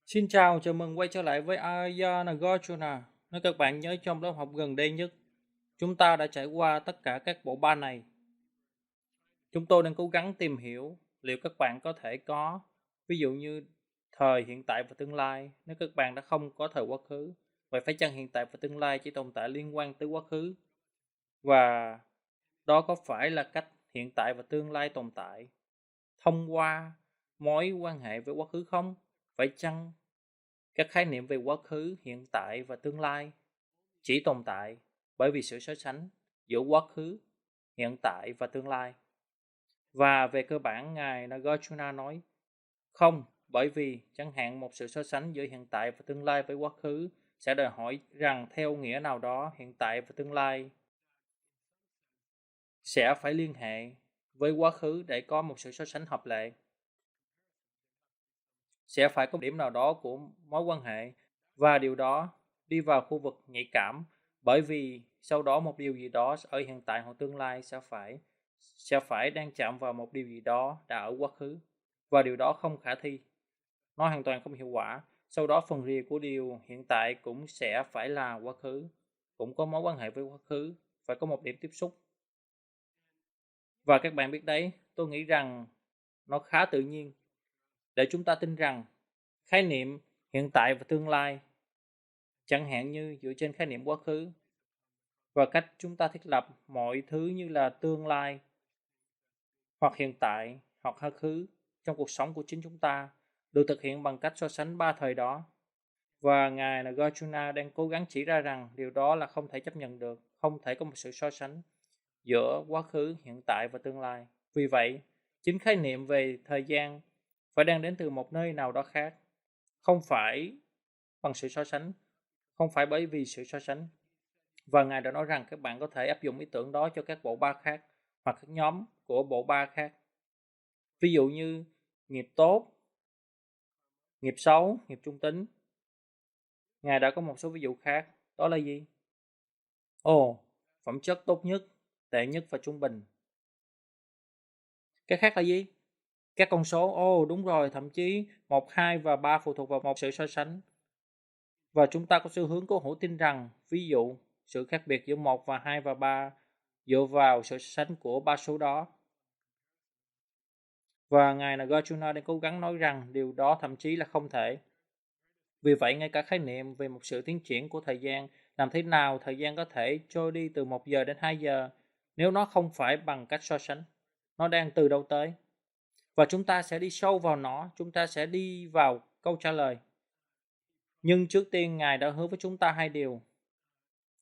Xin chào, chào mừng quay trở lại với Aya Nagarjuna. Nếu các bạn nhớ trong lớp học gần đây nhất, chúng ta đã trải qua tất cả các bộ ba này. Chúng tôi đang cố gắng tìm hiểu liệu các bạn có thể có, ví dụ như thời, hiện tại và tương lai, nếu các bạn đã không có thời quá khứ. Vậy phải chăng hiện tại và tương lai chỉ tồn tại liên quan tới quá khứ? Và đó có phải là cách hiện tại và tương lai tồn tại thông qua mối quan hệ với quá khứ không? Phải chăng các khái niệm về quá khứ, hiện tại và tương lai chỉ tồn tại bởi vì sự so sánh giữa quá khứ, hiện tại và tương lai. Và về cơ bản, Ngài Nagarjuna nói không, bởi vì chẳng hạn một sự so sánh giữa hiện tại và tương lai với quá khứ sẽ đòi hỏi rằng theo nghĩa nào đó hiện tại và tương lai sẽ phải liên hệ với quá khứ để có một sự so sánh hợp lệ. Sẽ phải có điểm nào đó của mối quan hệ và điều đó đi vào khu vực nhạy cảm, bởi vì sau đó một điều gì đó ở hiện tại hoặc tương lai sẽ phải đang chạm vào một điều gì đó đã ở quá khứ, và điều đó không khả thi, nó hoàn toàn không hiệu quả. Sau đó phần rìa của điều hiện tại cũng sẽ phải là quá khứ, cũng có mối quan hệ với quá khứ, phải có một điểm tiếp xúc. Và các bạn biết đấy, tôi nghĩ rằng nó khá tự nhiên để chúng ta tin rằng khái niệm hiện tại và tương lai, chẳng hạn như dựa trên khái niệm quá khứ và cách chúng ta thiết lập mọi thứ như là tương lai hoặc hiện tại hoặc quá khứ trong cuộc sống của chính chúng ta, được thực hiện bằng cách so sánh ba thời đó. Và Ngài Nagarjuna đang cố gắng chỉ ra rằng điều đó là không thể chấp nhận được, không thể có một sự so sánh giữa quá khứ, hiện tại và tương lai. Vì vậy, chính khái niệm về thời gian phải đang đến từ một nơi nào đó khác, không phải bằng sự so sánh, không phải bởi vì sự so sánh. Và Ngài đã nói rằng các bạn có thể áp dụng ý tưởng đó cho các bộ ba khác hoặc các nhóm của bộ ba khác. Ví dụ như nghiệp tốt, nghiệp xấu, nghiệp trung tính. Ngài đã có một số ví dụ khác. Đó là gì? Ồ, phẩm chất tốt nhất, tệ nhất và trung bình. Cái khác là gì? Các con số. Ồ, đúng rồi, thậm chí 1, 2 và 3 phụ thuộc vào một sự so sánh. Và chúng ta có xu hướng cố hữu tin rằng, ví dụ, sự khác biệt giữa 1 và 2 và 3 dựa vào sự so sánh của ba số đó. Và Ngài Nagarjuna đang cố gắng nói rằng điều đó thậm chí là không thể. Vì vậy, ngay cả khái niệm về một sự tiến triển của thời gian, làm thế nào thời gian có thể trôi đi từ 1 giờ đến 2 giờ, nếu nó không phải bằng cách so sánh, nó đang từ đâu tới? Và chúng ta sẽ đi sâu vào nó, chúng ta sẽ đi vào câu trả lời. Nhưng trước tiên, Ngài đã hứa với chúng ta hai điều.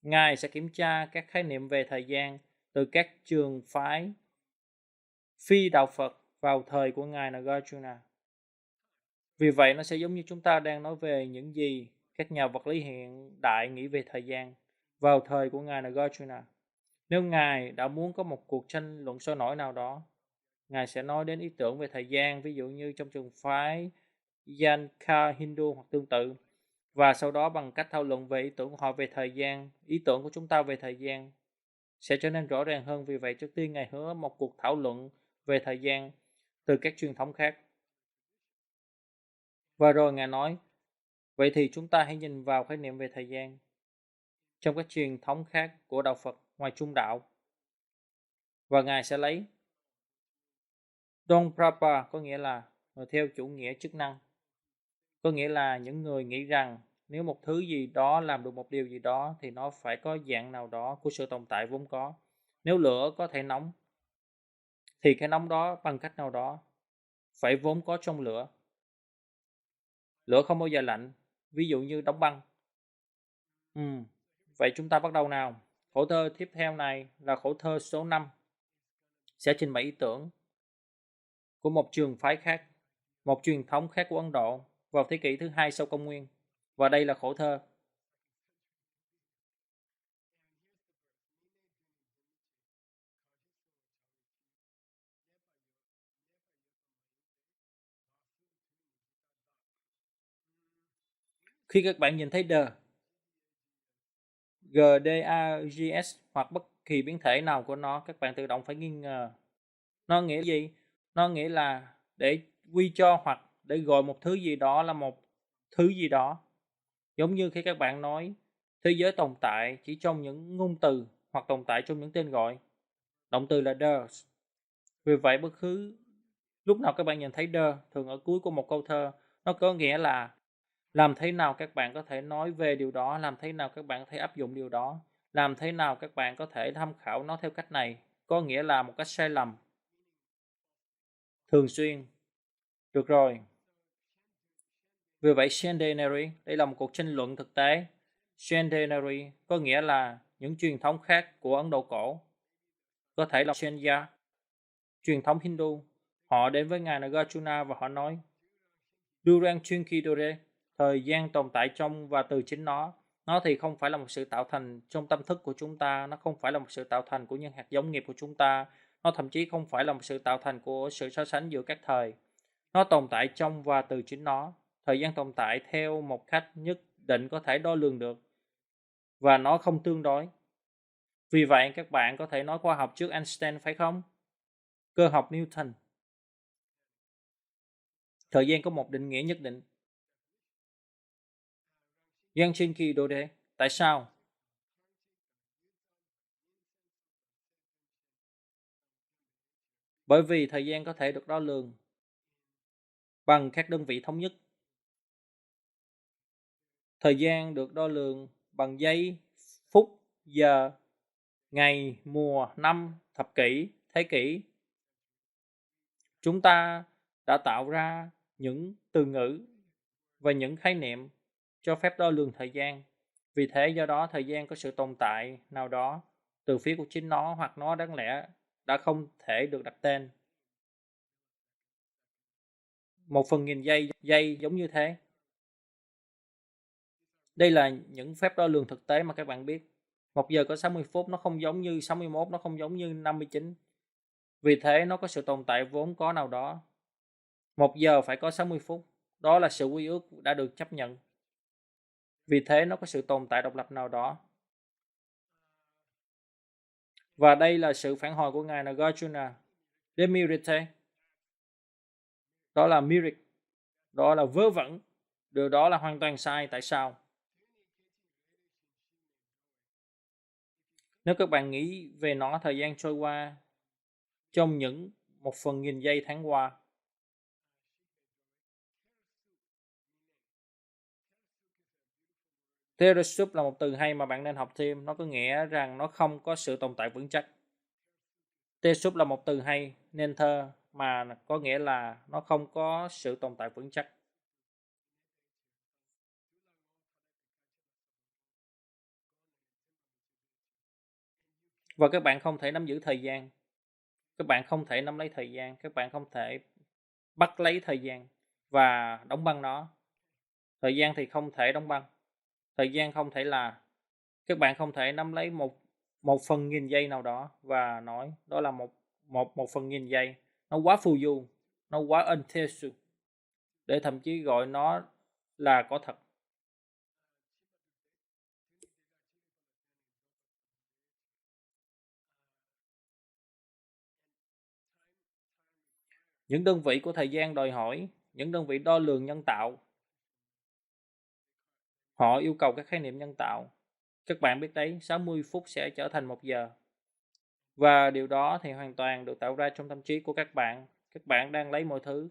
Ngài sẽ kiểm tra các khái niệm về thời gian từ các trường phái phi đạo Phật vào thời của Ngài Nagarjuna. Vì vậy, nó sẽ giống như chúng ta đang nói về những gì các nhà vật lý hiện đại nghĩ về thời gian vào thời của Ngài Nagarjuna. Nếu Ngài đã muốn có một cuộc tranh luận sôi nổi nào đó, Ngài sẽ nói đến ý tưởng về thời gian, ví dụ như trong trường phái Yanka Hindu hoặc tương tự, và sau đó bằng cách thảo luận về ý tưởng của họ về thời gian, ý tưởng của chúng ta về thời gian sẽ trở nên rõ ràng hơn. Vì vậy, trước tiên Ngài hứa một cuộc thảo luận về thời gian từ các truyền thống khác. Và rồi Ngài nói, vậy thì chúng ta hãy nhìn vào khái niệm về thời gian trong các truyền thống khác của đạo Phật ngoài trung đạo. Và Ngài sẽ lấy Don Prapa, có nghĩa là theo chủ nghĩa chức năng. Có nghĩa là những người nghĩ rằng nếu một thứ gì đó làm được một điều gì đó thì nó phải có dạng nào đó của sự tồn tại vốn có. Nếu lửa có thể nóng thì cái nóng đó bằng cách nào đó phải vốn có trong lửa. Lửa không bao giờ lạnh, ví dụ như đóng băng. Vậy chúng ta bắt đầu nào. Khổ thơ tiếp theo này là khổ thơ số 5, sẽ trình bày ý tưởng của một trường phái khác, một truyền thống khác của Ấn Độ vào thế kỷ thứ 2 sau công nguyên. Và đây là khổ thơ. Khi các bạn nhìn thấy the, GDAGS hoặc bất kỳ biến thể nào của nó, các bạn tự động phải nghi ngờ. Nó nghĩa gì? Nó nghĩa là để quy cho hoặc để gọi một thứ gì đó là một thứ gì đó. Giống như khi các bạn nói thế giới tồn tại chỉ trong những ngôn từ hoặc tồn tại trong những tên gọi. Động từ là does. Vì vậy bất cứ lúc nào các bạn nhìn thấy the thường ở cuối của một câu thơ, nó có nghĩa là làm thế nào các bạn có thể nói về điều đó, làm thế nào các bạn có thể áp dụng điều đó, làm thế nào các bạn có thể tham khảo nó theo cách này, có nghĩa là một cách sai lầm. Thường xuyên. Được rồi. Vì vậy centenary, đây là một cuộc tranh luận thực tế. Centenary có nghĩa là những truyền thống khác của Ấn Độ cổ. Có thể là Shenya, truyền thống Hindu. Họ đến với ngài Nagarjuna và họ nói Durang Chinkidore, thời gian tồn tại trong và từ chính nó. Nó thì không phải là một sự tạo thành trong tâm thức của chúng ta, nó không phải là một sự tạo thành của những hạt giống nghiệp của chúng ta, nó thậm chí không phải là một sự tạo thành của sự so sánh giữa các thời. Nó tồn tại trong và từ chính nó. Thời gian tồn tại theo một cách nhất định có thể đo lường được và nó không tương đối. Vì vậy các bạn có thể nói khoa học trước Einstein phải không? Cơ học Newton. Thời gian có một định nghĩa nhất định. Yang Shinki Dode. Tại sao? Bởi vì thời gian có thể được đo lường bằng các đơn vị thống nhất. Thời gian được đo lường bằng giây, phút, giờ, ngày, mùa, năm, thập kỷ, thế kỷ. Chúng ta đã tạo ra những từ ngữ và những khái niệm cho phép đo lường thời gian. Vì thế do đó thời gian có sự tồn tại nào đó từ phía của chính nó hoặc nó đáng lẽ đã không thể được đặt tên. 1/1000 giây giống như thế. Đây là những phép đo lường thực tế mà các bạn biết. 1 giờ có 60 phút, nó không giống như 61, nó không giống như 59. Vì thế nó có sự tồn tại vốn có nào đó. 1 giờ phải có 60 phút. Đó là sự quy ước đã được chấp nhận. Vì thế nó có sự tồn tại độc lập nào đó. Và đây là sự phản hồi của ngài Nagarjuna. Demirite. Đó là myric. Đó là vớ vẩn. Điều đó là hoàn toàn sai. Tại sao? Nếu các bạn nghĩ về nó, thời gian trôi qua trong những 1/1000 giây tháng qua. Teresup là một từ hay mà bạn nên học thêm. Nó có nghĩa rằng nó không có sự tồn tại vững chắc. Teresup là một từ hay nên thơ mà có nghĩa là nó không có sự tồn tại vững chắc. Và các bạn không thể nắm giữ thời gian. Các bạn không thể nắm lấy thời gian. Các bạn không thể bắt lấy thời gian và đóng băng nó. Thời gian thì không thể đóng băng. Thời gian không thể là các bạn không thể nắm lấy một 1/1000 giây nào đó và nói đó là một 1/1000 giây. Nó quá phù du, nó quá untesu để thậm chí gọi nó là có thật. Những đơn vị của thời gian đòi hỏi những đơn vị đo lường nhân tạo. Họ yêu cầu các khái niệm nhân tạo. Các bạn biết đấy, 60 phút sẽ trở thành 1 giờ. Và điều đó thì hoàn toàn được tạo ra trong tâm trí của các bạn. Các bạn đang lấy mọi thứ.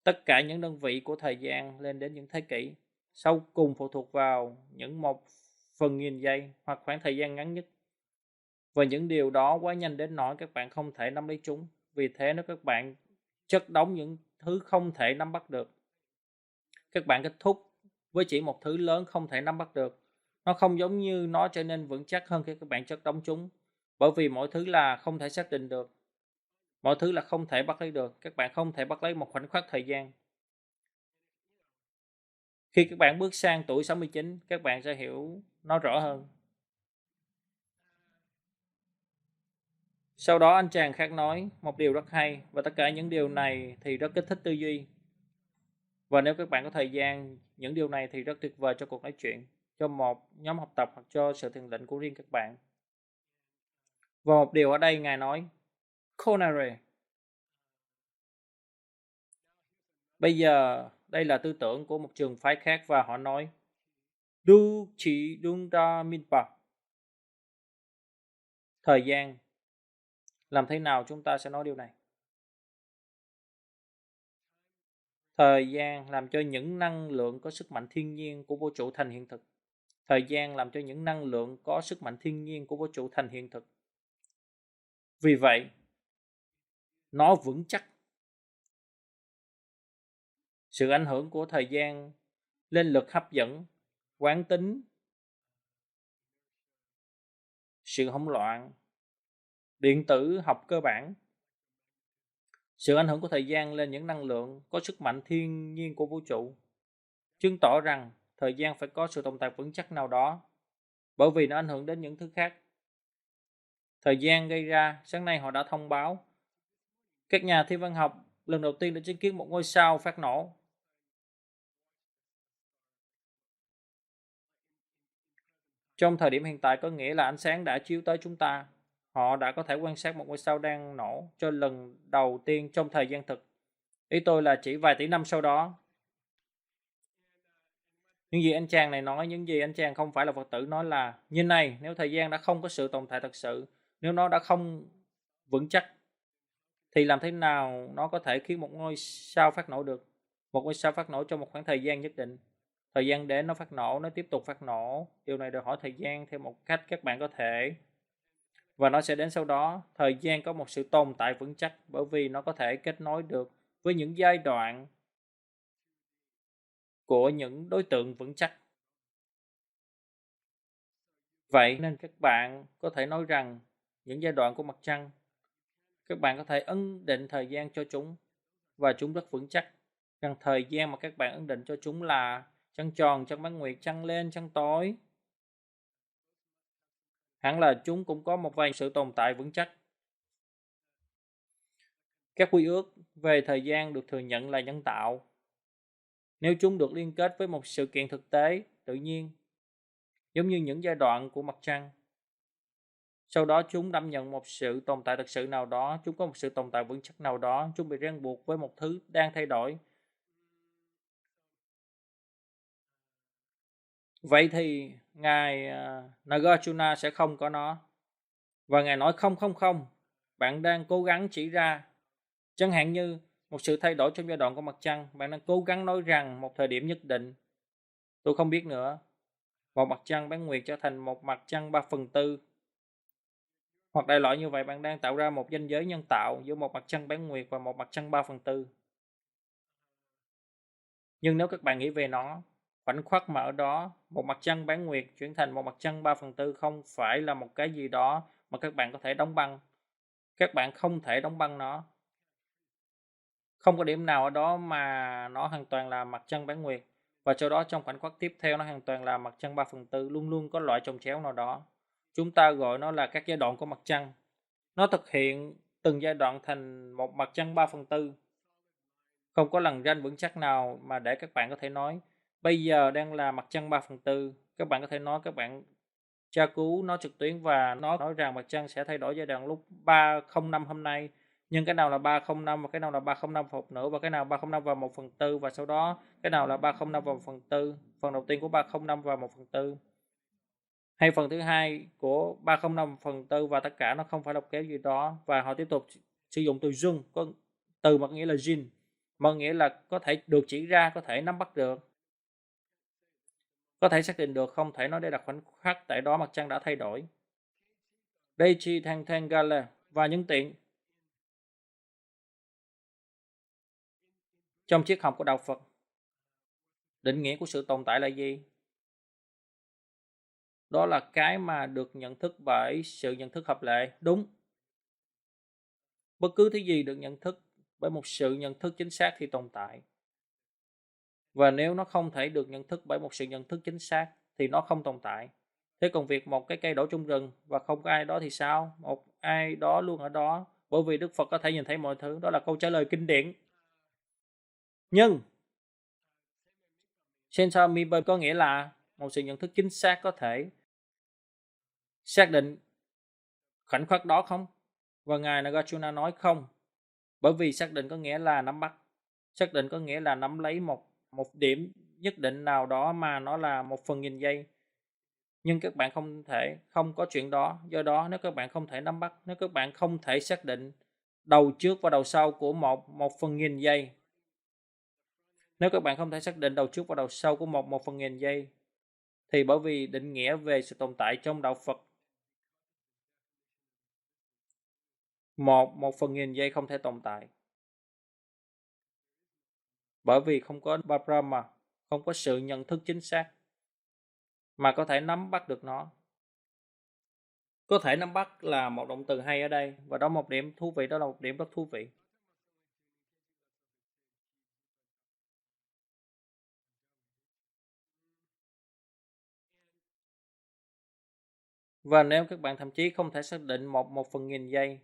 Tất cả những đơn vị của thời gian lên đến những thế kỷ. Sau cùng phụ thuộc vào những 1/1000 giây hoặc khoảng thời gian ngắn nhất. Và những điều đó quá nhanh đến nỗi các bạn không thể nắm lấy chúng. Vì thế nếu các bạn chất đống những thứ không thể nắm bắt được, các bạn kết thúc với chỉ một thứ lớn không thể nắm bắt được. Nó không giống như nó trở nên vững chắc hơn khi các bạn chất đống chúng. Bởi vì mọi thứ là không thể xác định được. Mọi thứ là không thể bắt lấy được. Các bạn không thể bắt lấy một khoảnh khắc thời gian. Khi các bạn bước sang tuổi 69, các bạn sẽ hiểu nó rõ hơn. Sau đó anh chàng khác nói một điều rất hay và tất cả những điều này thì rất kích thích tư duy. Và nếu các bạn có thời gian, những điều này thì rất tuyệt vời cho cuộc nói chuyện, cho một nhóm học tập hoặc cho sự thiền định của riêng các bạn. Và một điều ở đây Ngài nói, Conare. Bây giờ đây là tư tưởng của một trường phái khác và họ nói Du chỉ đung ra minpa. Thời gian. Làm thế nào chúng ta sẽ nói điều này? Thời gian làm cho những năng lượng có sức mạnh thiên nhiên của vũ trụ thành hiện thực. Thời gian làm cho những năng lượng có sức mạnh thiên nhiên của vũ trụ thành hiện thực. Vì vậy, nó vững chắc. Sự ảnh hưởng của thời gian lên lực hấp dẫn, quán tính, sự hỗn loạn, điện tử học cơ bản. Sự ảnh hưởng của thời gian lên những năng lượng có sức mạnh thiên nhiên của vũ trụ chứng tỏ rằng thời gian phải có sự tồn tại vững chắc nào đó, bởi vì nó ảnh hưởng đến những thứ khác. Thời gian gây ra, sáng nay họ đã thông báo, các nhà thiên văn học lần đầu tiên đã chứng kiến một ngôi sao phát nổ. Trong thời điểm hiện tại có nghĩa là ánh sáng đã chiếu tới chúng ta. Họ đã có thể quan sát một ngôi sao đang nổ cho lần đầu tiên trong thời gian thực. Ý tôi là chỉ vài tỷ năm sau đó. Những gì anh chàng này nói, những gì anh chàng không phải là Phật tử nói là như này, nếu thời gian đã không có sự tồn tại thật sự, nếu nó đã không vững chắc, thì làm thế nào nó có thể khiến một ngôi sao phát nổ được? Một ngôi sao phát nổ trong một khoảng thời gian nhất định. Thời gian đến nó phát nổ, nó tiếp tục phát nổ. Điều này đòi hỏi thời gian theo một cách các bạn có thể. Và nó sẽ đến sau đó. Thời gian có một sự tồn tại vững chắc bởi vì nó có thể kết nối được với những giai đoạn của những đối tượng vững chắc. Vậy nên các bạn có thể nói rằng những giai đoạn của mặt trăng, các bạn có thể ấn định thời gian cho chúng và chúng rất vững chắc. Rằng thời gian mà các bạn ấn định cho chúng là trăng tròn, trăng bán nguyệt, trăng lên, trăng tối. Hẳn là chúng cũng có một vài sự tồn tại vững chắc. Các quy ước về thời gian được thừa nhận là nhân tạo. Nếu chúng được liên kết với một sự kiện thực tế, tự nhiên, giống như những giai đoạn của mặt trăng, sau đó chúng đảm nhận một sự tồn tại thực sự nào đó, chúng có một sự tồn tại vững chắc nào đó, chúng bị ràng buộc với một thứ đang thay đổi. Vậy thì Ngài Nagarjuna sẽ không có nó. Và Ngài nói không không không, bạn đang cố gắng chỉ ra, chẳng hạn như một sự thay đổi trong giai đoạn của mặt trăng, bạn đang cố gắng nói rằng một thời điểm nhất định, tôi không biết nữa, một mặt trăng bán nguyệt trở thành một mặt trăng 3/4. Hoặc đại loại như vậy, bạn đang tạo ra một ranh giới nhân tạo giữa một mặt trăng bán nguyệt và một mặt trăng 3/4. Nhưng nếu các bạn nghĩ về nó, khoảnh khắc mà ở đó, một mặt trăng bán nguyệt chuyển thành một mặt trăng 3/4 không phải là một cái gì đó mà các bạn có thể đóng băng. Các bạn không thể đóng băng nó. Không có điểm nào ở đó mà nó hoàn toàn là mặt trăng bán nguyệt. Và sau đó trong khoảnh khắc tiếp theo nó hoàn toàn là mặt trăng 3/4, luôn luôn có loại chồng chéo nào đó. Chúng ta gọi nó là các giai đoạn của mặt trăng. Nó thực hiện từng giai đoạn thành một mặt trăng 3/4. Không có lằn ranh vững chắc nào mà để các bạn có thể nói bây giờ đang là mặt trăng 3/4. Các bạn có thể nói các bạn tra cứu nó trực tuyến và nó nói rằng mặt trăng sẽ thay đổi giai đoạn lúc 3:05 hôm nay. Nhưng cái nào là 3:05 và cái nào là 3:05 và một nửa và cái nào 3:05 và 1/4 và sau đó cái nào là 3:05 và 1/4. Phần đầu tiên của 3:05 và 1/4. Hay phần thứ hai của 3:05 1/4 và tất cả nó không phải là kéo gì đó. Và họ tiếp tục sử dụng từ Jung, có từ mà nghĩa là Jin, mà nghĩa là có thể được chỉ ra, có thể nắm bắt được, có thể xác định được, không thể nói đây là khoảnh khắc tại đó mặt trăng đã thay đổi. Daichi Tantangala và nhân tiện trong triết học của đạo Phật, định nghĩa của sự tồn tại là gì? Đó là cái mà được nhận thức bởi sự nhận thức hợp lệ. Đúng. Bất cứ thứ gì được nhận thức bởi một sự nhận thức chính xác thì tồn tại. Và nếu nó không thể được nhận thức bởi một sự nhận thức chính xác thì nó không tồn tại. Thế còn việc một cái cây đổ trong rừng và không có ai đó thì sao? Một ai đó luôn ở đó. Bởi vì Đức Phật có thể nhìn thấy mọi thứ. Đó là câu trả lời kinh điển. Nhưng Sensor Miber có nghĩa là một sự nhận thức chính xác có thể xác định khoảnh khắc đó không? Và Ngài Nagarjuna nói không. Bởi vì xác định có nghĩa là nắm bắt. Xác định có nghĩa là nắm lấy một một điểm nhất định nào đó mà nó là 1/1000 giây. Nhưng các bạn không có chuyện đó. Do đó nếu các bạn không thể nắm bắt, nếu các bạn không thể xác định đầu trước và đầu sau của 1/1000 giây, nếu các bạn không thể xác định đầu trước và đầu sau của 1/1000 giây, thì bởi vì định nghĩa về sự tồn tại trong đạo Phật, 1/1000 giây không thể tồn tại. Bởi vì không có Brahma, không có sự nhận thức chính xác mà có thể nắm bắt được nó. Có thể nắm bắt là một động từ hay ở đây, và đó một điểm thú vị, đó là một điểm rất thú vị. Và nếu các bạn thậm chí không thể xác định 1/1000 giây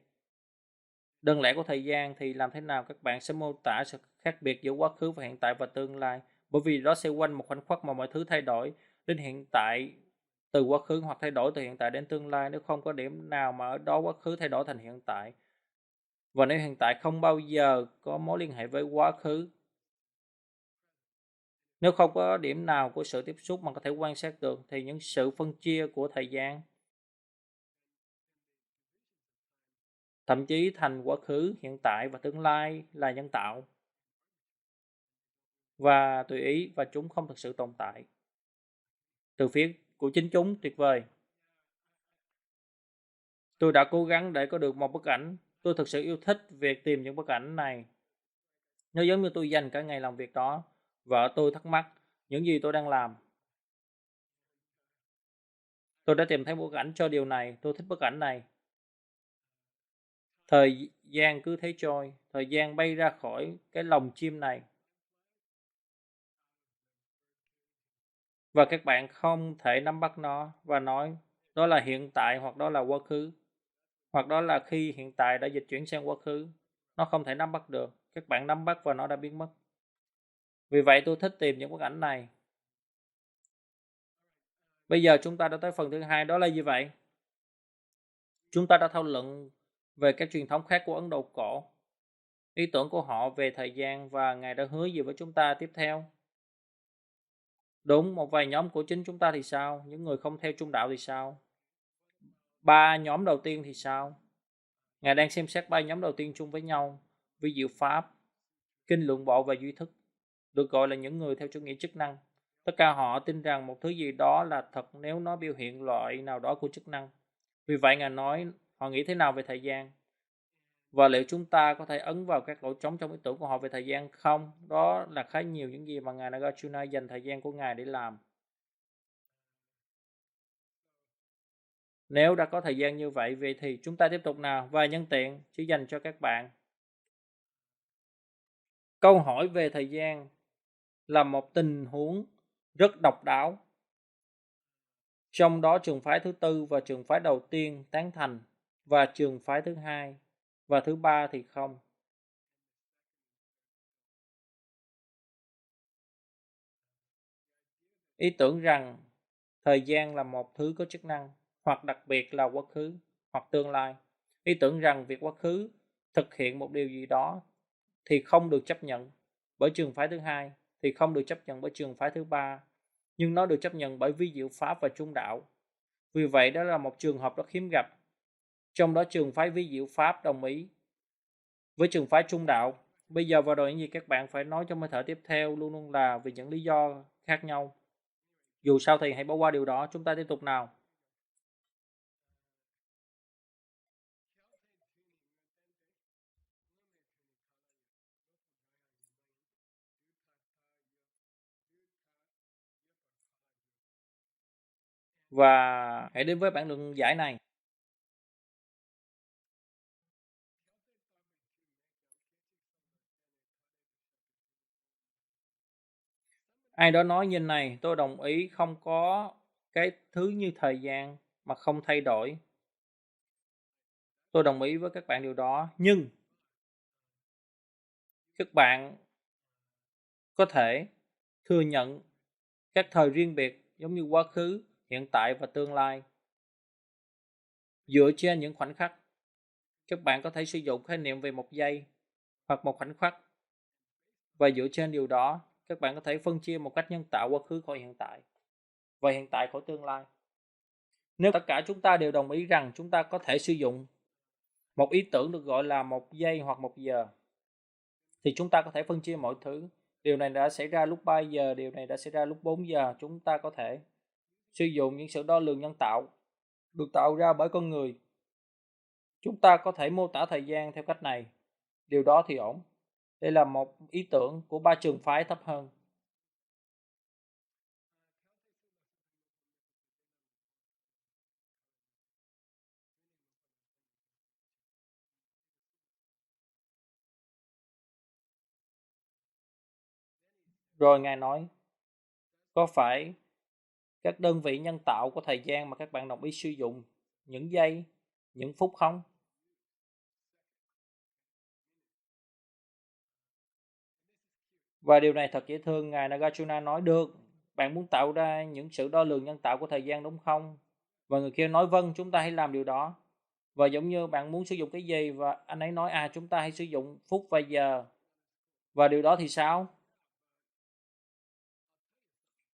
đơn lẻ của thời gian, thì làm thế nào các bạn sẽ mô tả sự khác biệt giữa quá khứ và hiện tại và tương lai? Bởi vì đó sẽ quanh một khoảnh khắc mà mọi thứ thay đổi đến hiện tại từ quá khứ, hoặc thay đổi từ hiện tại đến tương lai. Nếu không có điểm nào mà ở đó quá khứ thay đổi thành hiện tại, và nếu hiện tại không bao giờ có mối liên hệ với quá khứ, nếu không có điểm nào của sự tiếp xúc mà có thể quan sát được, thì những sự phân chia của thời gian thậm chí thành quá khứ, hiện tại và tương lai là nhân tạo và tùy ý, và chúng không thực sự tồn tại từ phía của chính chúng. Tuyệt vời. Tôi đã cố gắng để có được một bức ảnh. Tôi thực sự yêu thích việc tìm những bức ảnh này. Nó giống như tôi dành cả ngày làm việc đó. Vợ tôi thắc mắc những gì tôi đang làm. Tôi đã tìm thấy bức ảnh cho điều này. Tôi thích bức ảnh này. Thời gian cứ thế trôi. Thời gian bay ra khỏi cái lồng chim này. Và các bạn không thể nắm bắt nó và nói đó là hiện tại, hoặc đó là quá khứ, hoặc đó là khi hiện tại đã dịch chuyển sang quá khứ. Nó không thể nắm bắt được. Các bạn nắm bắt và nó đã biến mất. Vì vậy tôi thích tìm những bức ảnh này. Bây giờ chúng ta đã tới phần thứ hai, đó là gì vậy? Chúng ta đã thảo luận về các truyền thống khác của Ấn Độ cổ, ý tưởng của họ về thời gian, và Ngài đã hứa gì với chúng ta tiếp theo. Đúng, một vài nhóm của chính chúng ta thì sao? Những người không theo trung đạo thì sao? 3 nhóm đầu tiên thì sao? Ngài đang xem xét 3 nhóm đầu tiên chung với nhau: vi diệu pháp, kinh lượng bộ và duy thức, được gọi là những người theo chủ nghĩa chức năng. Tất cả họ tin rằng một thứ gì đó là thật nếu nó biểu hiện loại nào đó của chức năng. Vì vậy Ngài nói họ nghĩ thế nào về thời gian? Và liệu chúng ta có thể ấn vào các lỗ trống trong ý tưởng của họ về thời gian không? Đó là khá nhiều những gì mà Ngài Nagarjuna dành thời gian của Ngài để làm. Nếu đã có thời gian như vậy, vậy thì chúng ta tiếp tục nào. Và nhân tiện, chỉ dành cho các bạn. Câu hỏi về thời gian là một tình huống rất độc đáo. Trong đó trường phái thứ tư và trường phái đầu tiên tán thành, và trường phái thứ hai và thứ ba thì không. Ý tưởng rằng thời gian là một thứ có chức năng, hoặc đặc biệt là quá khứ, hoặc tương lai. Ý tưởng rằng việc quá khứ thực hiện một điều gì đó thì không được chấp nhận bởi trường phái thứ hai, thì không được chấp nhận bởi trường phái thứ ba, nhưng nó được chấp nhận bởi vi diệu pháp và trung đạo. Vì vậy đó là một trường hợp rất hiếm gặp. Trong đó trường phái vi diệu pháp đồng ý với trường phái trung đạo. Bây giờ vào đầu những gì các bạn phải nói trong hơi thở tiếp theo luôn luôn là vì những lý do khác nhau. Dù sao thì hãy bỏ qua điều đó. Chúng ta tiếp tục nào. Và hãy đến với bản luận giải này. Ai đó nói như này, tôi đồng ý, không có cái thứ như thời gian mà không thay đổi. Tôi đồng ý với các bạn điều đó, nhưng các bạn có thể thừa nhận các thời riêng biệt giống như quá khứ, hiện tại và tương lai. Dựa trên những khoảnh khắc, các bạn có thể sử dụng khái niệm về một giây hoặc một khoảnh khắc, và dựa trên điều đó các bạn có thể phân chia một cách nhân tạo quá khứ khỏi hiện tại và hiện tại khỏi tương lai. Nếu tất cả chúng ta đều đồng ý rằng chúng ta có thể sử dụng một ý tưởng được gọi là 1 giây hoặc 1 giờ, thì chúng ta có thể phân chia mọi thứ. Điều này đã xảy ra lúc 3 giờ, điều này đã xảy ra lúc 4 giờ. Chúng ta có thể sử dụng những sự đo lường nhân tạo được tạo ra bởi con người. Chúng ta có thể mô tả thời gian theo cách này. Điều đó thì ổn. Đây là một ý tưởng của 3 trường phái thấp hơn. Rồi Ngài nói, có phải các đơn vị nhân tạo của thời gian mà các bạn đồng ý sử dụng những giây, những phút không? Và điều này thật dễ thương, Ngài Nagarjuna nói được. Bạn muốn tạo ra những sự đo lường nhân tạo của thời gian đúng không? Và người kia nói vâng, chúng ta hãy làm điều đó. Và giống như bạn muốn sử dụng cái gì và anh ấy nói chúng ta hãy sử dụng phút và giờ. Và điều đó thì sao?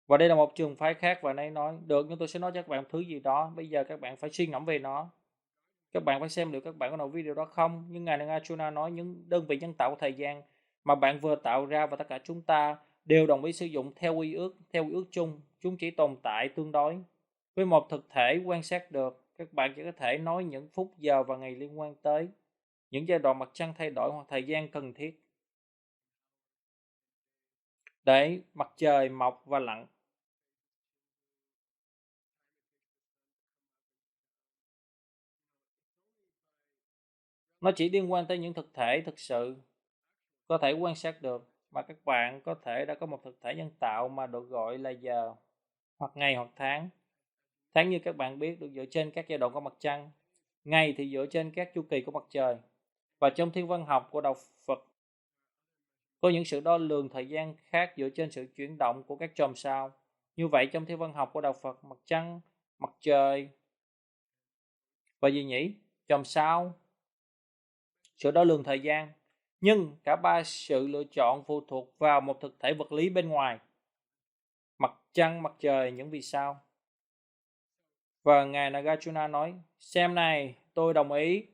Và đây là một trường phái khác và anh ấy nói được, nhưng tôi sẽ nói cho các bạn thứ gì đó. Bây giờ các bạn phải suy ngẫm về nó. Các bạn phải xem liệu các bạn có đồng ý điều đó không. Nhưng Ngài Nagarjuna nói những đơn vị nhân tạo của thời gian mà bạn vừa tạo ra và tất cả chúng ta đều đồng ý sử dụng theo quy ước chung. Chúng chỉ tồn tại tương đối. Với một thực thể quan sát được, các bạn chỉ có thể nói những phút, giờ và ngày liên quan tới những giai đoạn mặt trăng thay đổi hoặc thời gian cần thiết để mặt trời mọc và lặn. Nó chỉ liên quan tới những thực thể thực sự có thể quan sát được, mà các bạn có thể đã có một thực thể nhân tạo mà được gọi là giờ, hoặc ngày hoặc tháng. Tháng như các bạn biết được dựa trên các giai đoạn của mặt trăng, ngày thì dựa trên các chu kỳ của mặt trời. Và trong thiên văn học của đạo Phật có những sự đo lường thời gian khác dựa trên sự chuyển động của các chòm sao. Như vậy trong thiên văn học của đạo Phật, mặt trăng, mặt trời và gì nhỉ? Chòm sao, sự đo lường thời gian. Nhưng cả ba sự lựa chọn phụ thuộc vào một thực thể vật lý bên ngoài. Mặt trăng, mặt trời, những vì sao. Và Ngài Nagarjuna nói, xem này, tôi đồng ý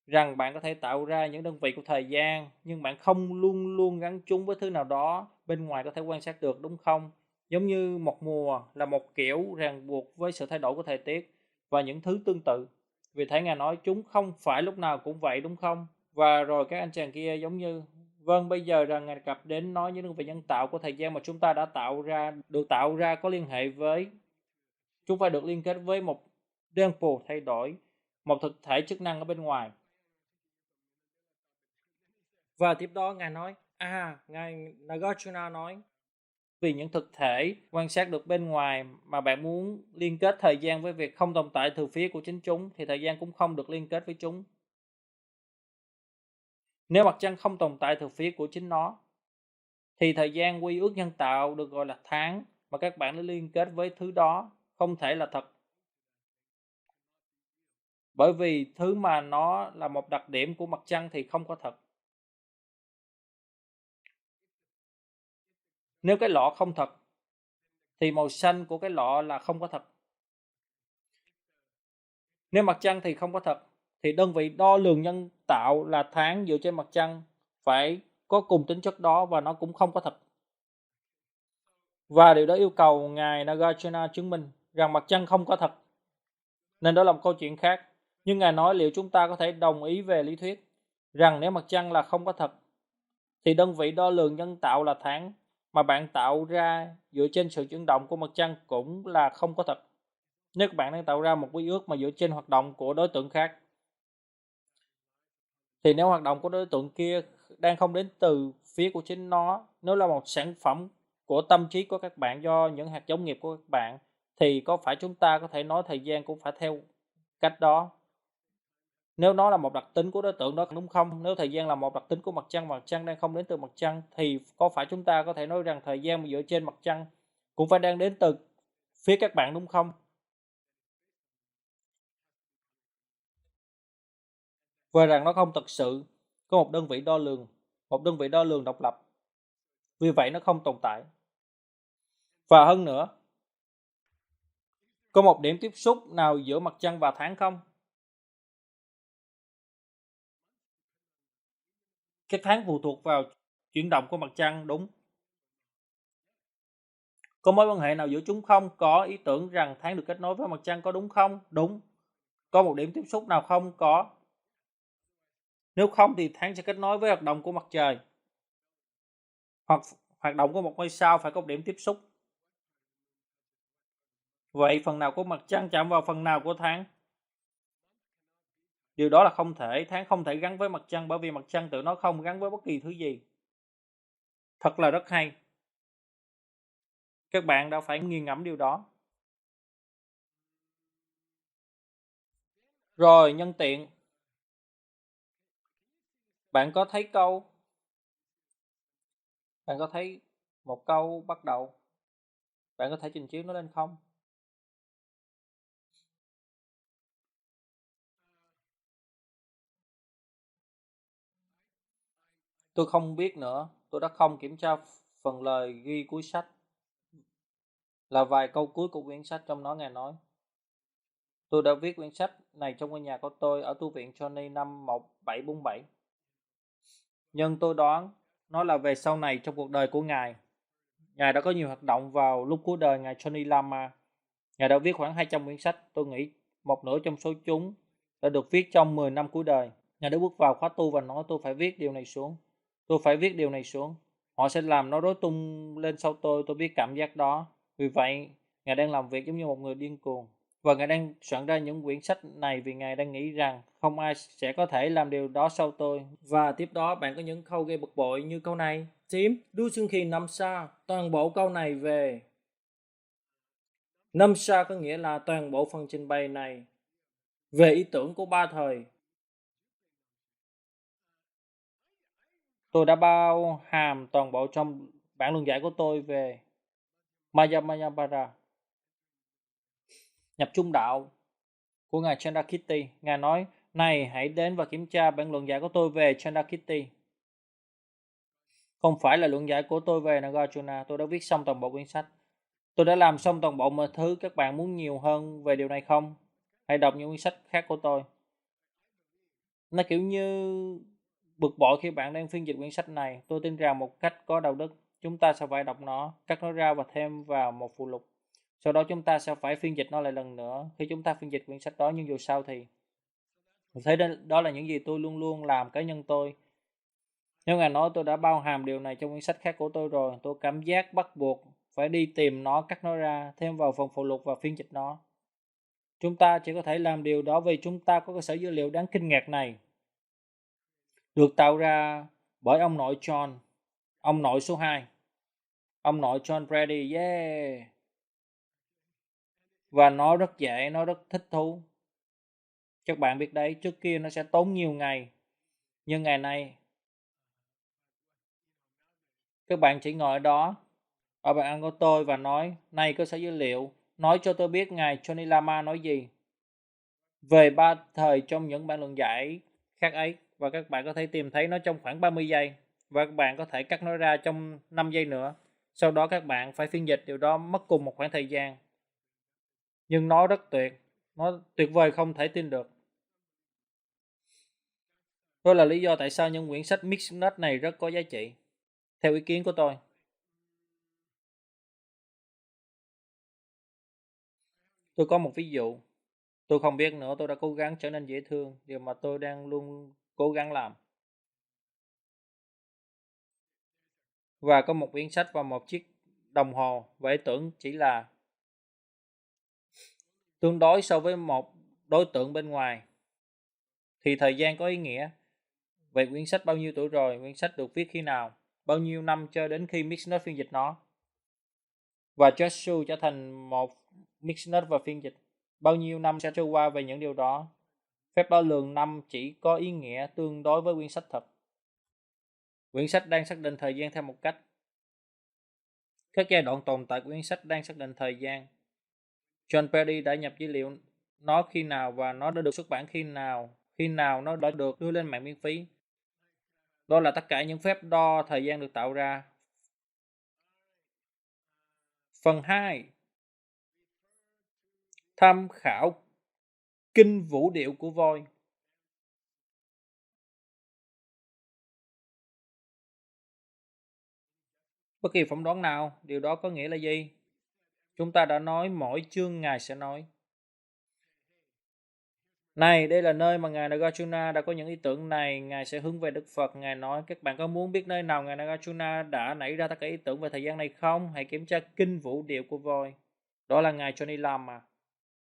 rằng bạn có thể tạo ra những đơn vị của thời gian, nhưng bạn không luôn luôn gắn chúng với thứ nào đó bên ngoài có thể quan sát được, đúng không? Giống như một mùa là một kiểu ràng buộc với sự thay đổi của thời tiết và những thứ tương tự. Vì thế Ngài nói chúng không phải lúc nào cũng vậy, đúng không? Và rồi các anh chàng kia giống như, vâng, bây giờ rằng Ngài cập đến nói những đơn vị nhân tạo của thời gian mà chúng ta đã tạo ra có liên hệ với, chúng phải được liên kết với một tempo thay đổi, một thực thể chức năng ở bên ngoài. Và tiếp đó Ngài nói, Ngài Nagarjuna nói, vì những thực thể quan sát được bên ngoài mà bạn muốn liên kết thời gian với việc không tồn tại từ phía của chính chúng, thì thời gian cũng không được liên kết với chúng. Nếu mặt trăng không tồn tại từ phía của chính nó, thì thời gian quy ước nhân tạo được gọi là tháng mà các bạn đã liên kết với thứ đó không thể là thật. Bởi vì thứ mà nó là một đặc điểm của mặt trăng thì không có thật. Nếu cái lọ không thật, thì màu xanh của cái lọ là không có thật. Nếu mặt trăng thì không có thật, thì đơn vị đo lường nhân tạo là tháng dựa trên mặt trăng phải có cùng tính chất đó và nó cũng không có thật. Và điều đó yêu cầu Ngài Nagarjuna chứng minh rằng mặt trăng không có thật. Nên đó là một câu chuyện khác. Nhưng Ngài nói liệu chúng ta có thể đồng ý về lý thuyết rằng nếu mặt trăng là không có thật, thì đơn vị đo lường nhân tạo là tháng mà bạn tạo ra dựa trên sự chuyển động của mặt trăng cũng là không có thật. Nếu các bạn đang tạo ra một quy ước mà dựa trên hoạt động của đối tượng khác, thì nếu hoạt động của đối tượng kia đang không đến từ phía của chính nó, nếu là một sản phẩm của tâm trí của các bạn do những hạt giống nghiệp của các bạn, thì có phải chúng ta có thể nói thời gian cũng phải theo cách đó? Nếu nó là một đặc tính của đối tượng đó, đúng không? Nếu thời gian là một đặc tính của mặt trăng đang không đến từ mặt trăng, thì có phải chúng ta có thể nói rằng thời gian mà dựa trên mặt trăng cũng phải đang đến từ phía các bạn, đúng không? Và rằng nó không thực sự có một đơn vị đo lường độc lập. vì vậy nó không tồn tại. Và hơn nữa, có một điểm tiếp xúc nào giữa mặt trăng và tháng không? Cái tháng phụ thuộc vào chuyển động của mặt trăng, đúng. Có mối quan hệ nào giữa chúng không? Có. Ý tưởng rằng tháng được kết nối với mặt trăng có đúng không? Đúng. Có một điểm tiếp xúc nào không? Có. Nếu không thì tháng sẽ kết nối với hoạt động của mặt trời. Hoặc hoạt động của một ngôi sao phải có một điểm tiếp xúc. Vậy phần nào của mặt trăng chạm vào phần nào của tháng? Điều đó là không thể. Tháng không thể gắn với mặt trăng bởi vì mặt trăng tự nó không gắn với bất kỳ thứ gì. Thật là rất hay. Các bạn đã phải nghiền ngẫm điều đó. Rồi, nhân tiện. Bạn có thấy một câu bắt đầu. Bạn có thể trình chiếu nó lên không? Tôi không biết nữa. Tôi đã không kiểm tra phần lời ghi cuối sách. Là vài câu cuối của quyển sách, trong đó Ngài nói: tôi đã viết quyển sách này trong ngôi nhà của tôi ở tu viện Johnny năm 1747. Nhưng tôi đoán nó là về sau này trong cuộc đời của Ngài. Ngài đã có nhiều hoạt động vào lúc cuối đời Ngài Johnny Lama. Ngài đã viết khoảng 200 quyển sách. Tôi nghĩ một nửa trong số chúng đã được viết trong 10 năm cuối đời. Ngài đã bước vào khóa tu và nói: tôi phải viết điều này xuống. Tôi phải viết điều này xuống. Họ sẽ làm nó rối tung lên sau tôi biết cảm giác đó. Vì vậy, Ngài đang làm việc giống như một người điên cuồng. Và Ngài đang soạn ra những quyển sách này vì Ngài đang nghĩ rằng không ai sẽ có thể làm điều đó sau tôi. Và tiếp đó bạn có những câu gây bực bội như câu này: Tim, đu xương khi nằm xa. Toàn bộ câu này về năm xa có nghĩa là toàn bộ phần trình bày này về ý tưởng của ba thời. Tôi đã bao hàm toàn bộ trong bản luận giải của tôi về Mayapara, nhập trung đạo của ngài Chandrakirti. Ngài nói: này, hãy đến và kiểm tra bản luận giải của tôi về Chandrakirti. Không phải là luận giải của tôi về Nagarjuna. Tôi đã viết xong toàn bộ quyển sách. Tôi đã làm xong toàn bộ mọi thứ. Các bạn muốn nhiều hơn về điều này không? Hãy đọc những quyển sách khác của tôi. Nó kiểu như bực bội khi bạn đang phiên dịch quyển sách này. Tôi tin rằng một cách có đạo đức, chúng ta sẽ phải đọc nó, cắt nó ra và thêm vào một phụ lục. Sau đó chúng ta sẽ phải phiên dịch nó lại lần nữa khi chúng ta phiên dịch quyển sách đó. Nhưng dù sao thì thấy đó là những gì tôi luôn luôn làm cá nhân tôi. Nếu Ngài nói tôi đã bao hàm điều này trong quyển sách khác của tôi rồi, tôi cảm giác bắt buộc phải đi tìm nó, cắt nó ra, thêm vào phần phụ lục và phiên dịch nó. Chúng ta chỉ có thể làm điều đó vì chúng ta có cơ sở dữ liệu đáng kinh ngạc này, được tạo ra bởi ông nội John, ông nội số 2, ông nội John Brady, yeah. Và nó rất dễ, nó rất thích thú. Các bạn biết đấy, trước kia nó sẽ tốn nhiều ngày, nhưng ngày nay các bạn chỉ ngồi ở đó ở bàn ăn của tôi và nói: này cơ sở dữ liệu, nói cho tôi biết ngài Johnny Lama nói gì về ba thời trong những bản luận giải khác ấy. Và các bạn có thể tìm thấy nó trong khoảng 30 giây. Và các bạn có thể cắt nó ra trong 5 giây nữa. Sau đó các bạn phải phiên dịch điều đó mất cùng một khoảng thời gian. Nhưng nó rất tuyệt. Nó tuyệt vời không thể tin được. Đó là lý do tại sao những quyển sách Mixed Note này rất có giá trị, theo ý kiến của tôi. Tôi có một ví dụ. Tôi không biết nữa, tôi đã cố gắng trở nên dễ thương, điều mà tôi đang luôn cố gắng làm. Và có một quyển sách và một chiếc đồng hồ, và ý tưởng chỉ là tương đối so với một đối tượng bên ngoài. Thì thời gian có ý nghĩa. Vậy quyển sách bao nhiêu tuổi rồi? Quyển sách được viết khi nào? Bao nhiêu năm cho đến khi Mixnote phiên dịch nó? Và Joshua trở thành một Mixnote và phiên dịch. Bao nhiêu năm sẽ trôi qua về những điều đó? Phép đo lường năm chỉ có ý nghĩa tương đối với quyển sách thật. Quyển sách đang xác định thời gian theo một cách. Các giai đoạn tồn tại của quyển sách đang xác định thời gian. John Perry đã nhập dữ liệu nó khi nào và nó đã được xuất bản khi nào nó đã được đưa lên mạng miễn phí. Đó là tất cả những phép đo thời gian được tạo ra. Phần 2. Tham khảo kinh vũ điệu của voi. Bất kỳ phỏng đoán nào, điều đó có nghĩa là gì? Chúng ta đã nói mỗi chương Ngài sẽ nói. Này, đây là nơi mà Ngài Nagarjuna đã có những ý tưởng này. Ngài sẽ hướng về Đức Phật. Ngài nói, các bạn có muốn biết nơi nào Ngài Nagarjuna đã nảy ra tất cả ý tưởng về thời gian này không? Hãy kiểm tra kinh vũ điệu của voi. Đó là Ngài Johnny Lama.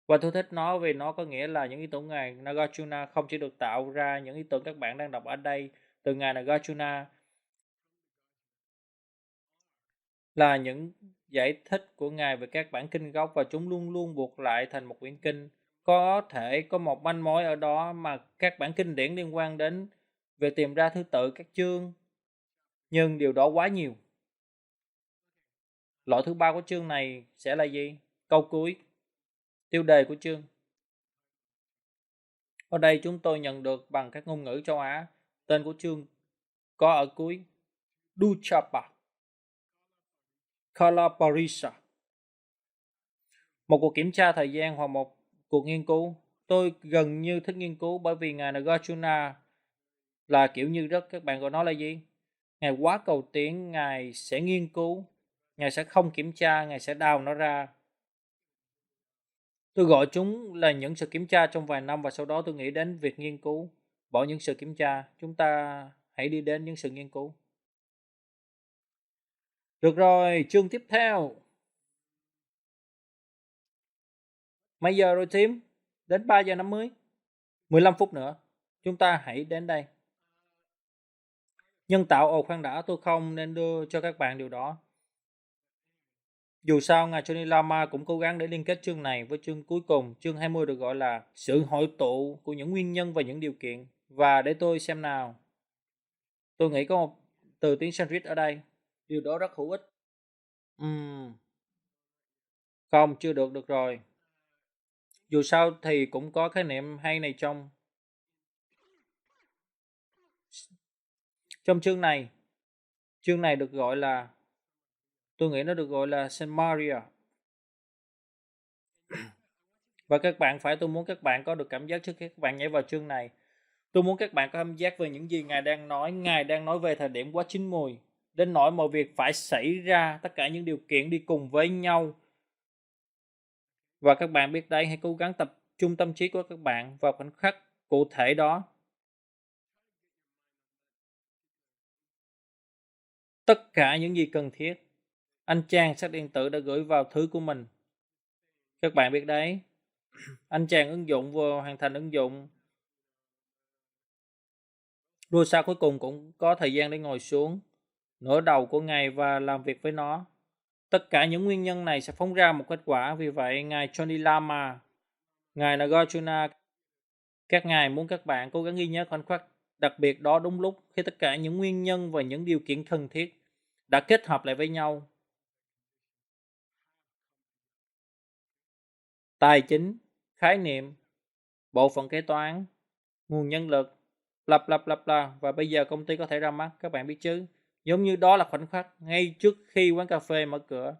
Và tôi thích nó vì nó có nghĩa là những ý tưởng Ngài Nagarjuna không chỉ được tạo ra những ý tưởng các bạn đang đọc ở đây từ Ngài Nagarjuna, là những giải thích của Ngài về các bản kinh gốc, và chúng luôn luôn buộc lại thành một quyển kinh. Có thể có một manh mối ở đó mà các bản kinh điển liên quan đến việc tìm ra thứ tự các chương, nhưng điều đó quá nhiều. Loại thứ 3 của chương này sẽ là gì? Câu cuối, tiêu đề của chương. Ở đây chúng tôi nhận được bằng các ngôn ngữ châu Á. Tên của chương có ở cuối, Duchapa Kalaparisa. Một cuộc kiểm tra thời gian hoặc một cuộc nghiên cứu. Tôi gần như thích nghiên cứu bởi vì Ngài Nagarjuna là kiểu như rất, các bạn gọi nó là gì? Ngài quá cầu tiến, Ngài sẽ nghiên cứu, Ngài sẽ không kiểm tra, Ngài sẽ đào nó ra. Tôi gọi chúng là những sự kiểm tra trong vài năm, và sau đó tôi nghĩ đến việc nghiên cứu. Bỏ những sự kiểm tra, chúng ta hãy đi đến những sự nghiên cứu. Được rồi, chương tiếp theo. Mấy giờ rồi team? Đến 3 giờ 50. 15 phút nữa. Chúng ta hãy đến đây. Nhân tạo, khoan đã, tôi không nên đưa cho các bạn điều đó. Dù sao, Ngài Johnny Lama cũng cố gắng để liên kết chương này với chương cuối cùng. Chương 20 được gọi là sự hội tụ của những nguyên nhân và những điều kiện. Và để tôi xem nào. Tôi nghĩ có một từ tiếng Sanskrit ở đây. Điều đó rất hữu ích. Không, chưa được rồi. Dù sao thì cũng có khái niệm hay này trong chương này. Chương này được gọi là, tôi nghĩ nó được gọi là Saint Maria. Và tôi muốn các bạn có được cảm giác trước khi các bạn nhảy vào chương này. Tôi muốn các bạn có cảm giác về những gì Ngài đang nói. Ngài đang nói về thời điểm quá chín mùi, đến nỗi mọi việc phải xảy ra, tất cả những điều kiện đi cùng với nhau. Và các bạn biết đấy, hãy cố gắng tập trung tâm trí của các bạn vào khoảnh khắc cụ thể đó. Tất cả những gì cần thiết, anh chàng sách điện tử đã gửi vào thứ của mình. Các bạn biết đấy, anh chàng ứng dụng vừa hoàn thành ứng dụng, rồi sau cuối cùng cũng có thời gian để ngồi xuống nửa đầu của ngày và làm việc với nó. Tất cả những nguyên nhân này sẽ phóng ra một kết quả. Vì vậy, Ngài Johnny Lama, Ngài Nagarjuna, các ngài muốn các bạn cố gắng ghi nhớ khoảnh khắc đặc biệt đó đúng lúc, khi tất cả những nguyên nhân và những điều kiện cần thiết đã kết hợp lại với nhau. Tài chính, khái niệm, bộ phận kế toán, nguồn nhân lực, bla bla bla bla, và bây giờ công ty có thể ra mắt, các bạn biết chứ? Giống như đó là khoảnh khắc ngay trước khi quán cà phê mở cửa.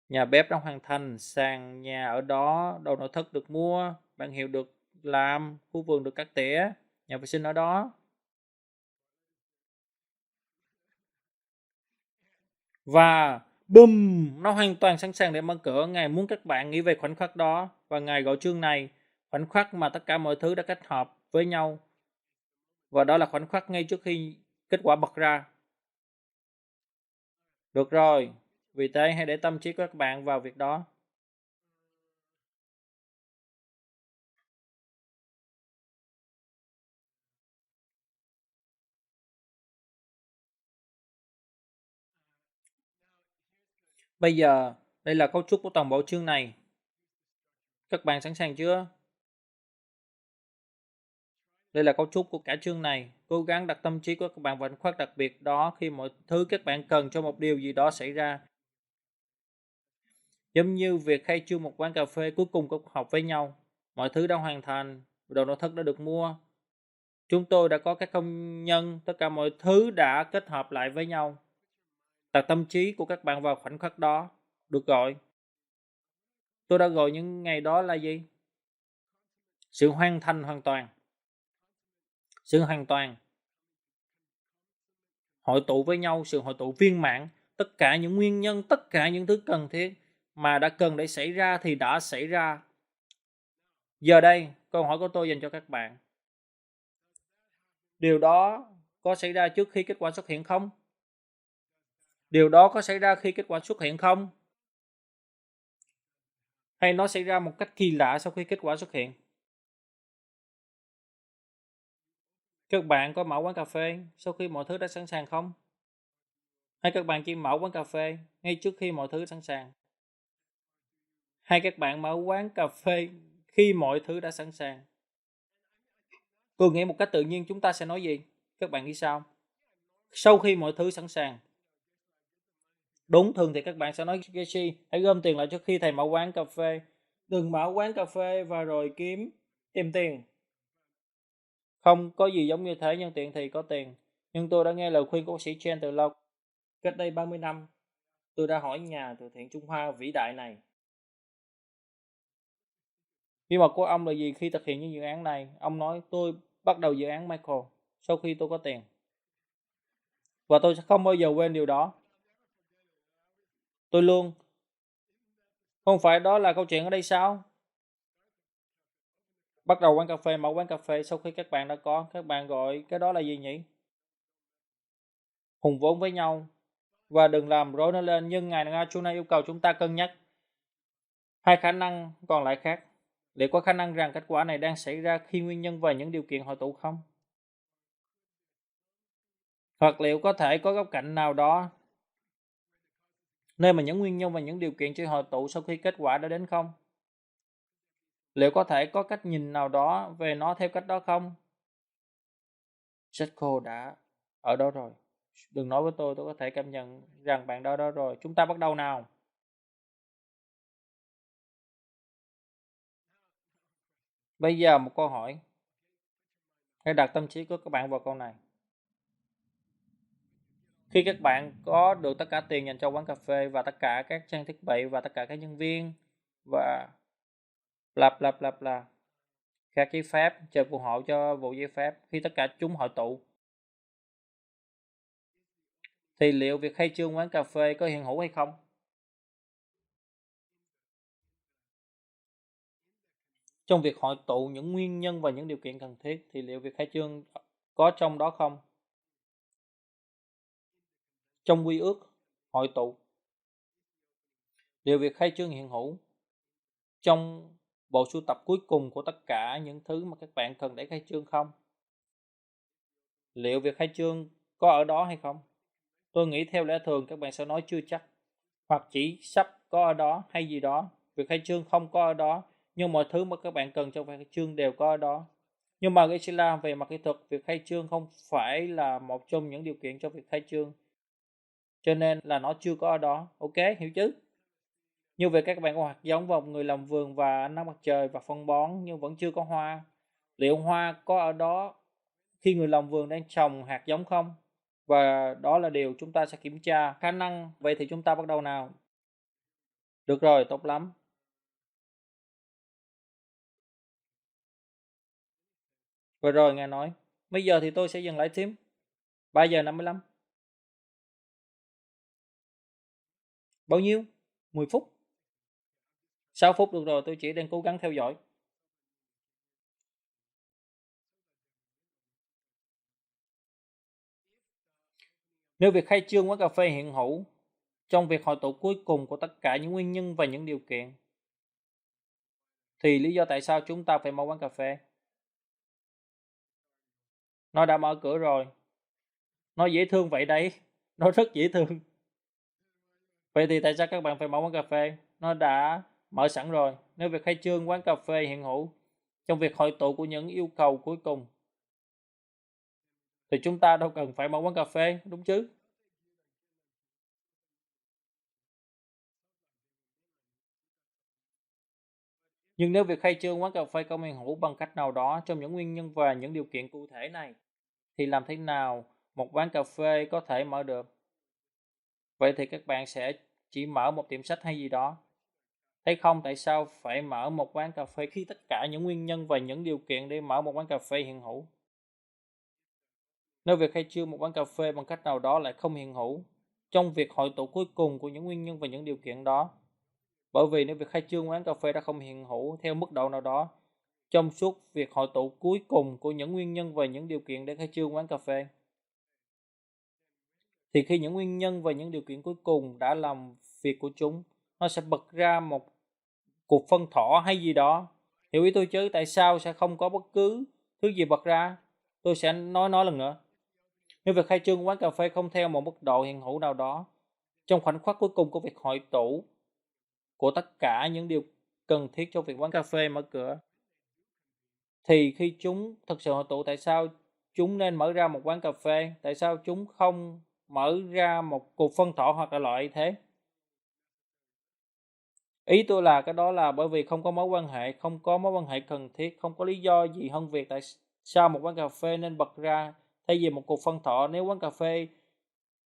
Nhà bếp đang hoàn thành, sàn nhà ở đó, đồ nội thất được mua, bảng hiệu được làm, khu vườn được cắt tỉa, nhà vệ sinh ở đó. Và boom, nó hoàn toàn sẵn sàng để mở cửa. Ngài muốn các bạn nghĩ về khoảnh khắc đó, và Ngài gọi chương này khoảnh khắc mà tất cả mọi thứ đã kết hợp với nhau. Và đó là khoảnh khắc ngay trước khi kết quả bật ra. Được rồi, vì thế hãy để tâm trí của các bạn vào việc đó. Bây giờ, đây là cấu trúc của toàn bộ chương này. Các bạn sẵn sàng chưa? Đây là cấu trúc của cả chương này. Cố gắng đặt tâm trí của các bạn vào khoảnh khắc đặc biệt đó khi mọi thứ các bạn cần cho một điều gì đó xảy ra. Giống như việc khai trương một quán cà phê cuối cùng có học với nhau. Mọi thứ đã hoàn thành, đồ nội thất đã được mua. Chúng tôi đã có các công nhân, tất cả mọi thứ đã kết hợp lại với nhau. đặt tâm trí của các bạn vào khoảnh khắc đó. Được gọi. Tôi đã gọi những ngày đó là gì? Sự hoàn thành hoàn toàn. Sự hoàn toàn. Hội tụ với nhau, sự hội tụ viên mãn. Tất cả những nguyên nhân, tất cả những thứ cần thiết mà đã cần để xảy ra thì đã xảy ra. Giờ đây, câu hỏi của tôi dành cho các bạn. Điều đó có xảy ra trước khi kết quả xuất hiện không? Điều đó có xảy ra khi kết quả xuất hiện không? Hay nó xảy ra một cách kỳ lạ sau khi kết quả xuất hiện? Các bạn có mở quán cà phê sau khi mọi thứ đã sẵn sàng không? Hay các bạn chỉ mở quán cà phê ngay trước khi mọi thứ sẵn sàng? Hay các bạn mở quán cà phê khi mọi thứ đã sẵn sàng? Tôi nghĩ một cách tự nhiên chúng ta sẽ nói gì? Các bạn nghĩ sao? Sau khi mọi thứ sẵn sàng. Đúng, thường thì các bạn sẽ nói Geshi, hãy gom tiền lại trước khi thầy mở quán cà phê. Đừng mở quán cà phê và rồi tìm tiền. Không có gì giống như thế, nhân tiện thì có tiền. Nhưng tôi đã nghe lời khuyên của bác sĩ Chen từ lâu. Cách đây 30 năm, tôi đã hỏi nhà từ thiện Trung Hoa vĩ đại này. Bí mật của ông là gì khi thực hiện những dự án này? Ông nói tôi bắt đầu dự án Michael sau khi tôi có tiền. Và tôi sẽ không bao giờ quên điều đó. Tôi luôn. Không phải đó là câu chuyện ở đây sao? Bắt đầu quán cà phê, mở quán cà phê sau khi các bạn đã có. Các bạn gọi cái đó là gì nhỉ? Hùng vốn với nhau. Và đừng làm rối nó lên. Nhưng Ngài Arjuna yêu cầu chúng ta cân nhắc hai khả năng còn lại khác. Liệu có khả năng rằng kết quả này đang xảy ra khi nguyên nhân và những điều kiện hội tụ không? Hoặc liệu có thể có góc cạnh nào đó nơi mà những nguyên nhân và những điều kiện chưa hội tụ sau khi kết quả đã đến không? Liệu có thể có cách nhìn nào đó về nó theo cách đó không? Setko đã ở đó rồi. Đừng nói với tôi có thể cảm nhận rằng bạn đã đó rồi. Chúng ta bắt đầu nào. Bây giờ một câu hỏi. Hãy đặt tâm trí của các bạn vào câu này. Khi các bạn có được tất cả tiền dành cho quán cà phê và tất cả các trang thiết bị và tất cả các nhân viên và bla bla bla bla, các giấy phép, chờ phù hộ cho vụ giấy phép, khi tất cả chúng hội tụ thì liệu việc khai trương quán cà phê có hiện hữu hay không? Trong việc hội tụ những nguyên nhân và những điều kiện cần thiết thì liệu việc khai trương có trong đó không? Trong quy ước hội tụ, liệu việc khai trương hiện hữu trong bộ sưu tập cuối cùng của tất cả những thứ mà các bạn cần để khai trương không? Liệu việc khai trương có ở đó hay không? Tôi nghĩ theo lẽ thường các bạn sẽ nói chưa chắc, hoặc chỉ sắp có ở đó hay gì đó. Việc khai trương không có ở đó, nhưng mọi thứ mà các bạn cần cho việc khai trương đều có ở đó. Nhưng mà Islam về mặt kỹ thuật, việc khai trương không phải là một trong những điều kiện cho việc khai trương. Cho nên là nó chưa có ở đó. Ok, hiểu chứ? Như vậy các bạn có hạt giống vào người làm vườn và ánh nắng mặt trời và phân bón nhưng vẫn chưa có hoa. Liệu hoa có ở đó khi người làm vườn đang trồng hạt giống không? Và đó là điều chúng ta sẽ kiểm tra khả năng. Vậy thì chúng ta bắt đầu nào. Được rồi, tốt lắm. Vừa rồi Ngài nói, bây giờ thì tôi sẽ dừng lại phím. 3 giờ 55. Bao nhiêu? 10 phút. 6 phút được rồi, tôi chỉ đang cố gắng theo dõi. Nếu việc khai trương quán cà phê hiện hữu trong việc hội tụ cuối cùng của tất cả những nguyên nhân và những điều kiện, thì lý do tại sao chúng ta phải mở quán cà phê? Nó đã mở cửa rồi. Nó dễ thương vậy đấy. Nó rất dễ thương. Vậy thì tại sao các bạn phải mở quán cà phê? Nó đã mở sẵn rồi. Nếu việc khai trương quán cà phê hiện hữu trong việc hội tụ của những yêu cầu cuối cùng, thì chúng ta đâu cần phải mở quán cà phê, đúng chứ? Nhưng nếu việc khai trương quán cà phê không hiện hữu bằng cách nào đó trong những nguyên nhân và những điều kiện cụ thể này, thì làm thế nào một quán cà phê có thể mở được? Vậy thì các bạn sẽ chỉ mở một tiệm sách hay gì đó. Thấy không, tại sao phải mở một quán cà phê khi tất cả những nguyên nhân và những điều kiện để mở một quán cà phê hiện hữu? Nếu việc khai trương một quán cà phê bằng cách nào đó lại không hiện hữu trong việc hội tụ cuối cùng của những nguyên nhân và những điều kiện đó. Bởi vì nếu việc khai trương quán cà phê đã không hiện hữu theo mức độ nào đó trong suốt việc hội tụ cuối cùng của những nguyên nhân và những điều kiện để khai trương quán cà phê, thì khi những nguyên nhân và những điều kiện cuối cùng đã làm việc của chúng, nó sẽ bật ra một cuộc phân thỏ hay gì đó. Hiểu ý tôi chứ? Tại sao sẽ không có bất cứ thứ gì bật ra? Tôi sẽ nói lần nữa. Nếu việc khai trương quán cà phê không theo một mức độ hiện hữu nào đó, trong khoảnh khắc cuối cùng của việc hội tụ của tất cả những điều cần thiết cho việc quán cà phê mở cửa, thì khi chúng thực sự hội tụ, tại sao chúng nên mở ra một quán cà phê? Tại sao chúng không mở ra một cuộc phân thỏ hoặc là loại thế? Ý tôi là cái đó là bởi vì không có mối quan hệ, không có mối quan hệ cần thiết, không có lý do gì hơn việc tại sao một quán cà phê nên bật ra thay vì một cuộc phân thọ. Nếu quán cà phê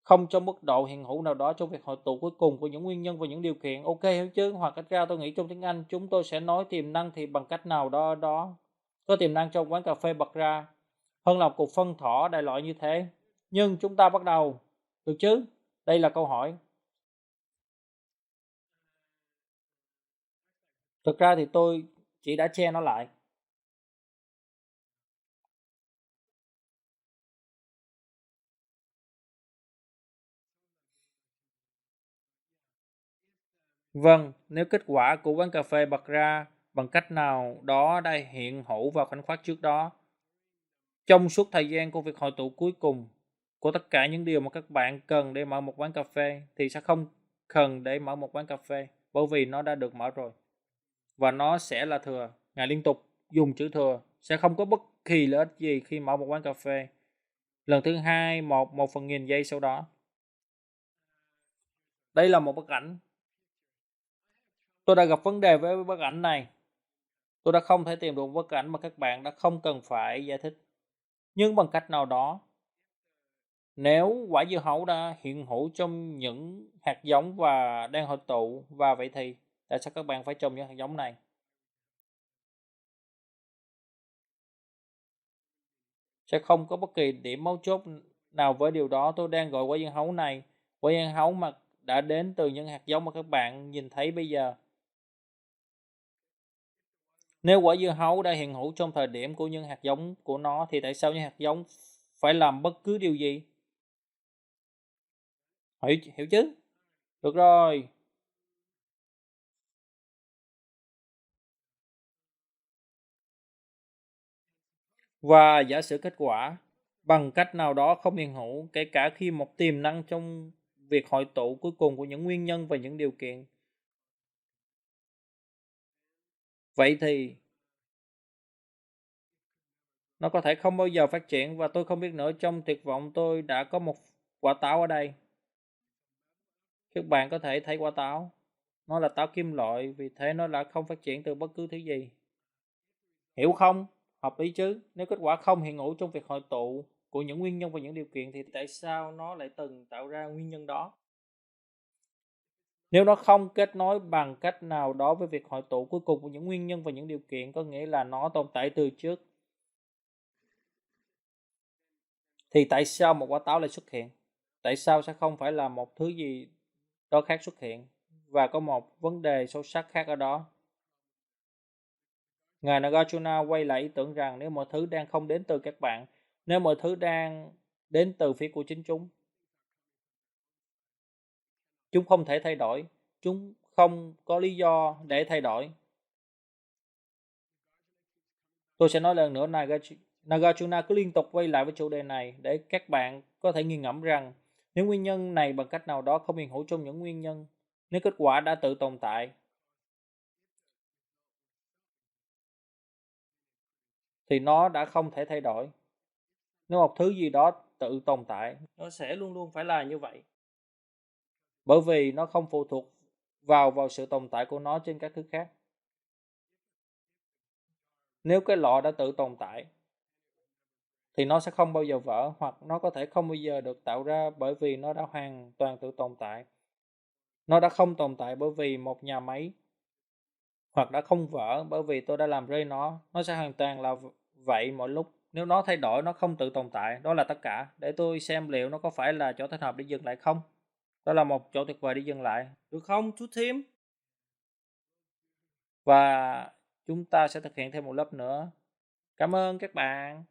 không trong mức độ hiện hữu nào đó trong việc hội tụ cuối cùng của những nguyên nhân và những điều kiện, ok hiểu chứ? Hoặc cách ra tôi nghĩ trong tiếng Anh chúng tôi sẽ nói tiềm năng thì bằng cách nào đó có tiềm năng trong quán cà phê bật ra hơn là một cuộc phân thọ đại loại như thế. Nhưng chúng ta bắt đầu được chứ? Đây là câu hỏi. Thực ra thì tôi chỉ đã che nó lại. Vâng, nếu kết quả của quán cà phê bật ra bằng cách nào đó đã hiện hữu vào khoảnh khắc trước đó, trong suốt thời gian của việc hội tụ cuối cùng của tất cả những điều mà các bạn cần để mở một quán cà phê, thì sẽ không cần để mở một quán cà phê, bởi vì nó đã được mở rồi. Và nó sẽ là thừa. Ngài liên tục dùng chữ thừa, sẽ không có bất kỳ lợi ích gì khi mở một quán cà phê. Lần thứ hai, một phần nghìn giây sau đó. Đây là một bức ảnh. Tôi đã gặp vấn đề với bức ảnh này. Tôi đã không thể tìm được bức ảnh mà các bạn đã không cần phải giải thích. Nhưng bằng cách nào đó, nếu quả dưa hấu đã hiện hữu trong những hạt giống và đang hội tụ, và vậy thì tại sao các bạn phải trồng những hạt giống này? Sẽ không có bất kỳ điểm mấu chốt nào với điều đó. Tôi đang gọi quả dưa hấu này quả dưa hấu mà đã đến từ những hạt giống mà các bạn nhìn thấy bây giờ. Nếu quả dưa hấu đã hiện hữu trong thời điểm của những hạt giống của nó, thì tại sao những hạt giống phải làm bất cứ điều gì? Hiểu chứ? Được rồi. Và giả sử kết quả bằng cách nào đó không hiện hữu, kể cả khi một tiềm năng trong việc hội tụ cuối cùng của những nguyên nhân và những điều kiện. Vậy thì nó có thể không bao giờ phát triển, và tôi không biết nữa. Trong tuyệt vọng, tôi đã có một quả táo ở đây. Các bạn có thể thấy quả táo. Nó là táo kim loại, vì thế nó đã không phát triển từ bất cứ thứ gì. Hiểu không? Hợp lý chứ? Nếu kết quả không hiện hữu trong việc hội tụ của những nguyên nhân và những điều kiện, thì tại sao nó lại từng tạo ra nguyên nhân đó? Nếu nó không kết nối bằng cách nào đó với việc hội tụ cuối cùng của những nguyên nhân và những điều kiện, có nghĩa là nó tồn tại từ trước, thì tại sao một quả táo lại xuất hiện? Tại sao sẽ không phải là một thứ gì đó khác xuất hiện? Và có một vấn đề sâu sắc khác ở đó. Ngài Nagarjuna quay lại ý tưởng rằng nếu mọi thứ đang không đến từ các bạn, nếu mọi thứ đang đến từ phía của chính chúng không thể thay đổi, chúng không có lý do để thay đổi. Tôi sẽ nói lần nữa, Nagarjuna cứ liên tục quay lại với chủ đề này để các bạn có thể nghiền ngẫm rằng nếu nguyên nhân này bằng cách nào đó không hiện hữu trong những nguyên nhân, nếu kết quả đã tự tồn tại, thì nó đã không thể thay đổi. Nếu một thứ gì đó tự tồn tại, nó sẽ luôn luôn phải là như vậy. Bởi vì nó không phụ thuộc vào sự tồn tại của nó trên các thứ khác. Nếu cái lọ đã tự tồn tại, thì nó sẽ không bao giờ vỡ, hoặc nó có thể không bao giờ được tạo ra bởi vì nó đã hoàn toàn tự tồn tại. Nó đã không tồn tại bởi vì một nhà máy, hoặc đã không vỡ bởi vì tôi đã làm rơi nó sẽ hoàn toàn là vậy mọi lúc. Nếu nó thay đổi, nó không tự tồn tại, đó là tất cả. Để tôi xem liệu nó có phải là chỗ thích hợp để dừng lại không. Đó là một chỗ tuyệt vời để dừng lại, được không chú Thím? Và chúng ta sẽ thực hiện thêm một lớp nữa. Cảm ơn các bạn.